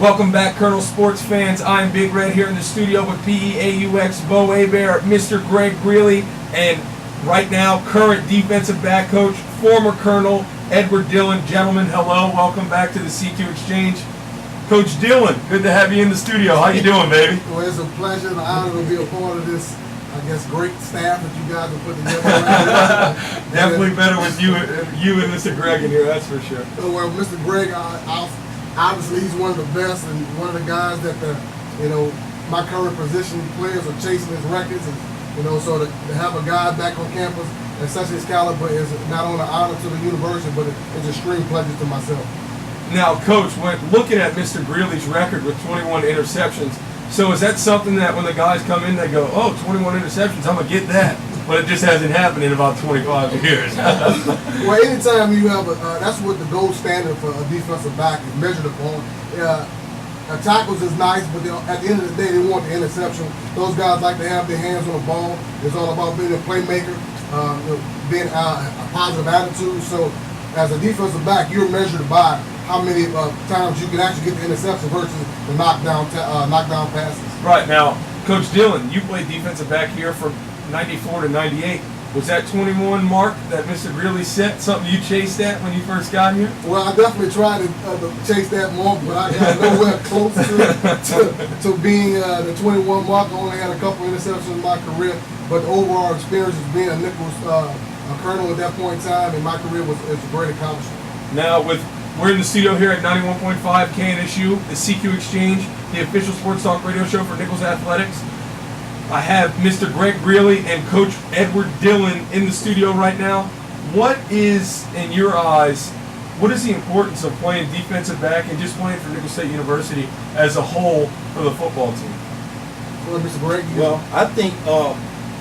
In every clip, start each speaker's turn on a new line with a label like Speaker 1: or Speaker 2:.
Speaker 1: Welcome back, Colonel Sports fans. I'm Big Red here in the studio with PEAUX Bo Hebert, Mr. Greg Greely, and right now, current defensive back coach, former Colonel Edward Dillon. Gentlemen, hello. Welcome back to the C Q Xchange. Coach Dillon, good to have you in the studio. How you doing, baby?
Speaker 2: Well, it's a pleasure and an honor to be a part of this, I guess, great staff that you guys have put together.
Speaker 1: Definitely better with you and Mr. Greg in here, that's for sure.
Speaker 2: Well, Mr. Greg, obviously he's one of the best and one of the guys that my current position players are chasing his records, and so to have a guy back on campus at such his caliber is not only an honor to the university, but it's an extreme pleasure to myself.
Speaker 1: Now, Coach, when looking at Mr. Greely's record with 21 interceptions, so is that something that when the guys come in, they go, oh, 21 interceptions, I'm going to get that? But it just hasn't happened in about 25 years.
Speaker 2: Well, anytime you have that's what the gold standard for a defensive back is measured upon. Tackles is nice, but at the end of the day, they want the interception. Those guys like to have their hands on the ball. It's all about being a playmaker, being a positive attitude. So as a defensive back, you're measured by how many times you can actually get the interception versus the knockdown passes.
Speaker 1: Right. Now, Coach Dillon, you played defensive back here from 94 to 98. Was that 21 mark that Mr. Greely set something you chased at when you first got here?
Speaker 2: Well, I definitely tried to chase that mark, but I got nowhere close to being the 21 mark. I only had a couple interceptions in my career, but the overall experience of being a Nicholls colonel at that point in time in my career was a great accomplishment.
Speaker 1: Now, we're in the studio here at 91.5 KNSU, the C Q Xchange, the official sports talk radio show for Nicholls Athletics. I have Mr. Greg Greely and Coach Edward Dillon in the studio right now. What is, in your eyes, what is the importance of playing defensive back and just playing for Nicholls State University as a whole for the football team?
Speaker 2: Well, Mr. Greg,
Speaker 3: well, I think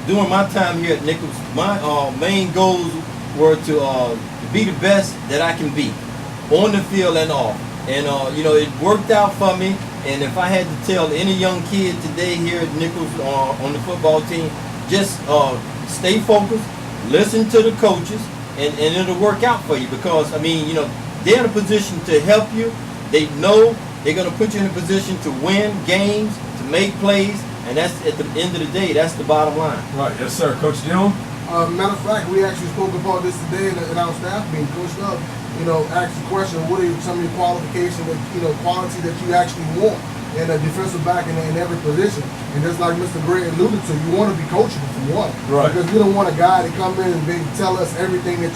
Speaker 3: during my time here at Nicholls, my main goals were to be the best that I can be, on the field and off. And it worked out for me. And if I had to tell any young kid today here at Nicholls on the football team, just stay focused, listen to the coaches, and it'll work out for you. Because, they're in a position to help you. They know they're going to put you in a position to win games, to make plays, and that's, at the end of the day, that's the bottom line.
Speaker 1: Right. Yes, sir. Coach Dillon?
Speaker 2: Matter of fact, we actually spoke about this today in our staff meeting. Coach Love, asked the question, what are some of the qualifications that, quality that you actually want in a defensive back in every position? And just like Mr. Gray alluded to, you want to be coachable for one.
Speaker 1: Right.
Speaker 2: Because we don't want a guy to come in and tell us everything that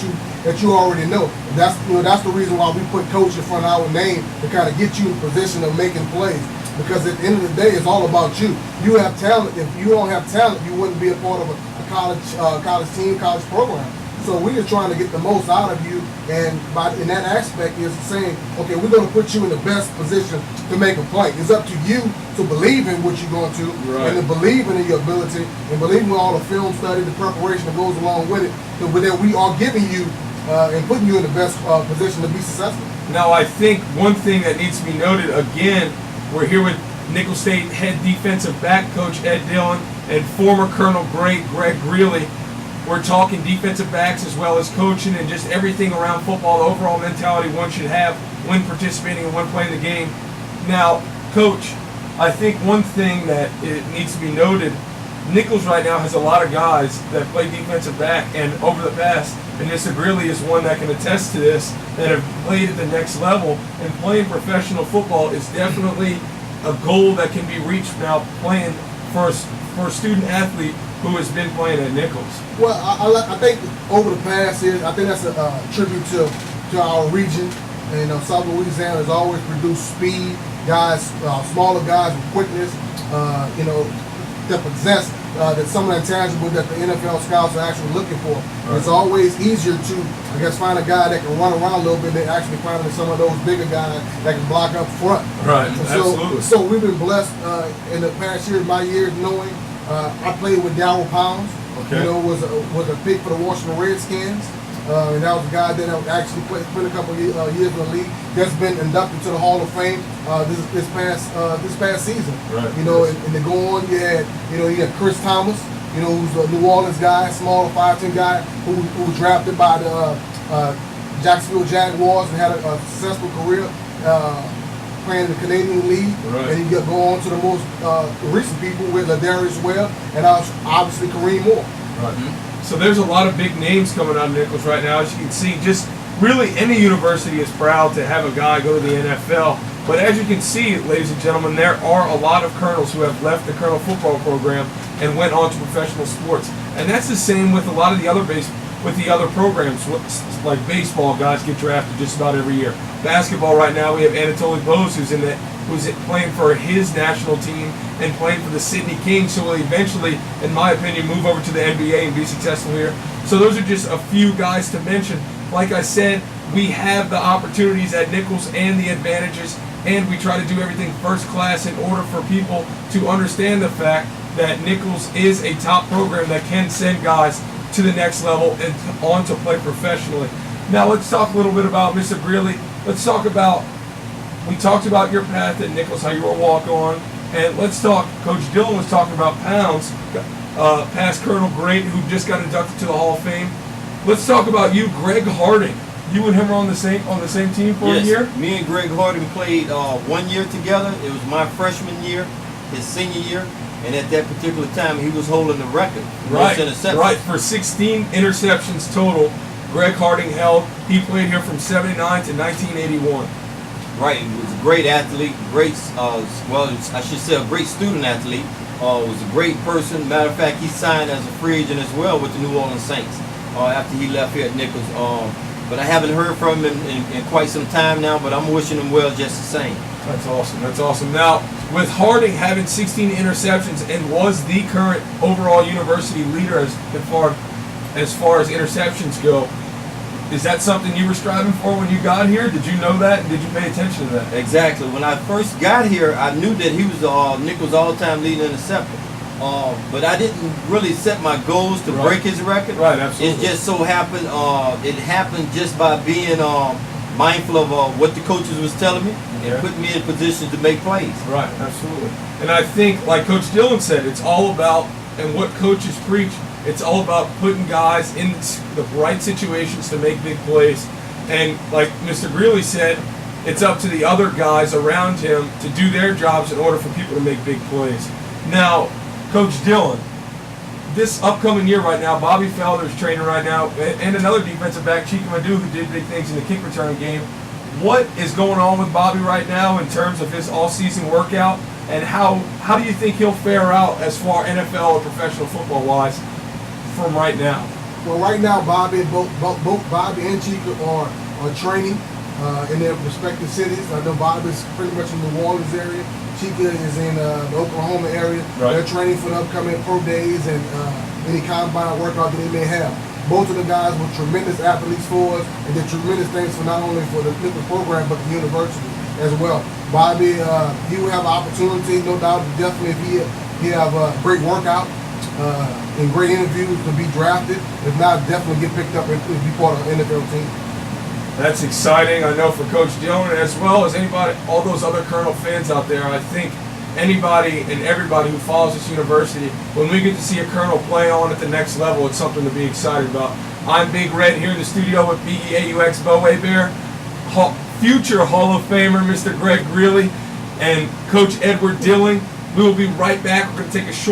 Speaker 2: you already know. And that's the reason why we put coach in front of our name, to kind of get you in position of making plays. Because at the end of the day, it's all about you. You have talent. If you don't have talent, you wouldn't be a part of a college team, college program. So we are trying to get the most out of you, and in that aspect is saying, okay, we're going to put you in the best position to make a play. It's up to you to believe in what you're going to,
Speaker 1: right,
Speaker 2: and to believe in your ability, and believe in all the film study, the preparation that goes along with it, that we are giving you and putting you in the best position to be successful.
Speaker 1: Now, I think one thing that needs to be noted, again, we're here with Nicholls State head defensive back coach Ed Dillon and former Colonel Greg Greely. We're talking defensive backs as well as coaching and just everything around football, the overall mentality one should have when participating and when playing the game. Now, Coach, I think one thing that it needs to be noted, Nicholls right now has a lot of guys that play defensive back, and over the past, and Mr. Greely is one that can attest to this, that have played at the next level, and playing professional football is definitely a goal that can be reached now playing for a student athlete who has been playing at Nicholls.
Speaker 2: Well, I think over the past years, I think that's a tribute to our region. And South Louisiana has always produced speed guys, smaller guys with quickness, that possess some of the intangible that the NFL scouts are actually looking for. Right. It's always easier to, find a guy that can run around a little bit than actually finding some of those bigger guys that can block up front.
Speaker 1: Right, absolutely.
Speaker 2: So we've been blessed in the past years, my years, knowing I played with Darryl Pounds.
Speaker 1: Okay.
Speaker 2: Was a pick for the Washington Redskins. And that was a guy that actually spent a couple of years in the league. That's been inducted to the Hall of Fame this past season.
Speaker 1: Right.
Speaker 2: And to go on, you had Chris Thomas, who's a New Orleans guy, small 5'10" guy who was drafted by the Jacksonville Jaguars and had a successful career. playing in the Canadian League,
Speaker 1: Right.
Speaker 2: and you go on to the most recent people with Ladarius Webb and obviously Kareem Moore.
Speaker 1: Right. So there's a lot of big names coming out of Nicholls right now. As you can see, just really any university is proud to have a guy go to the NFL. But as you can see, ladies and gentlemen, there are a lot of colonels who have left the colonel football program and went on to professional sports. And that's the same with a lot of the other programs. Like baseball, guys get drafted just about every year. Basketball right now, we have Anatoly Bose who's playing for his national team and playing for the Sydney Kings, so will eventually, in my opinion, move over to the NBA and be successful here. So those are just a few guys to mention. Like I said, we have the opportunities at Nicholls and the advantages, and we try to do everything first class in order for people to understand the fact that Nicholls is a top program that can send guys to the next level and on to play professionally. Now let's talk a little bit about Mr. Greely. Let's talk about, we talked about your path at Nicholls, how you were a walk-on, and let's talk, Coach Dillon was talking about Pounds, past Colonel Great, who just got inducted to the Hall of Fame. Let's talk about you, Greg Harding. You and him were on the same team for a year?
Speaker 3: Me and Greg Harding played 1 year together. It was my freshman year, his senior year, and at that particular time he was holding the record.
Speaker 1: Right,
Speaker 3: Interceptions.
Speaker 1: right. For 16 interceptions total, Greg Harding held. He played here from 79 to 1981.
Speaker 3: Right, he was a great athlete, great, well, I should say a great student athlete. Was a great person. Matter of fact, he signed as a free agent as well with the New Orleans Saints after he left here at Nicholls. But I haven't heard from him in quite some time now, but I'm wishing him well just the same.
Speaker 1: That's awesome. That's awesome. Now, with Harding having 16 interceptions and was the current overall university leader as far as interceptions go, is that something you were striving for when you got here? Did you know that, and did you pay attention to that?
Speaker 3: Exactly. When I first got here, I knew that he was Nicholls' all-time leading interceptor. But I didn't really set my goals to break his record.
Speaker 1: Right, absolutely.
Speaker 3: It just so happened, it happened just by being mindful of what the coaches was telling me and putting me in position to make plays.
Speaker 1: Right, absolutely. And I think, like Coach Dillon said, it's all about, and what coaches preach, it's all about putting guys in the right situations to make big plays. And like Mr. Greely said, it's up to the other guys around him to do their jobs in order for people to make big plays. Now, Coach Dillon, this upcoming year right now, Bobby Felder's training right now, and another defensive back, Chika Madu, who did big things in the kick return game. What is going on with Bobby right now in terms of his all-season workout, and how do you think he'll fare out as far NFL or professional football-wise from right now?
Speaker 2: Well, right now, both Bobby and Chika are training in their respective cities. I know Bobby's pretty much in the New Orleans area. Chika is in the Oklahoma area.
Speaker 1: Right.
Speaker 2: They're training for the upcoming pro days and any combine workout that they may have. Both of the guys were tremendous athletes for us and did tremendous things for not only for the Nicholls program but the university as well. Bobby, he will have an opportunity, no doubt, definitely if he have a great workout and great interviews to be drafted. If not, definitely get picked up and be part of an NFL team.
Speaker 1: That's exciting, I know, for Coach Dillon, as well as anybody, all those other Colonel fans out there. I think anybody and everybody who follows this university, when we get to see a Colonel play on at the next level, it's something to be excited about. I'm Big Red here in the studio with BEAUX Bo Hebert, future Hall of Famer Mr. Greg Greely, and Coach Edward Dillon. We will be right back. We're going to take a short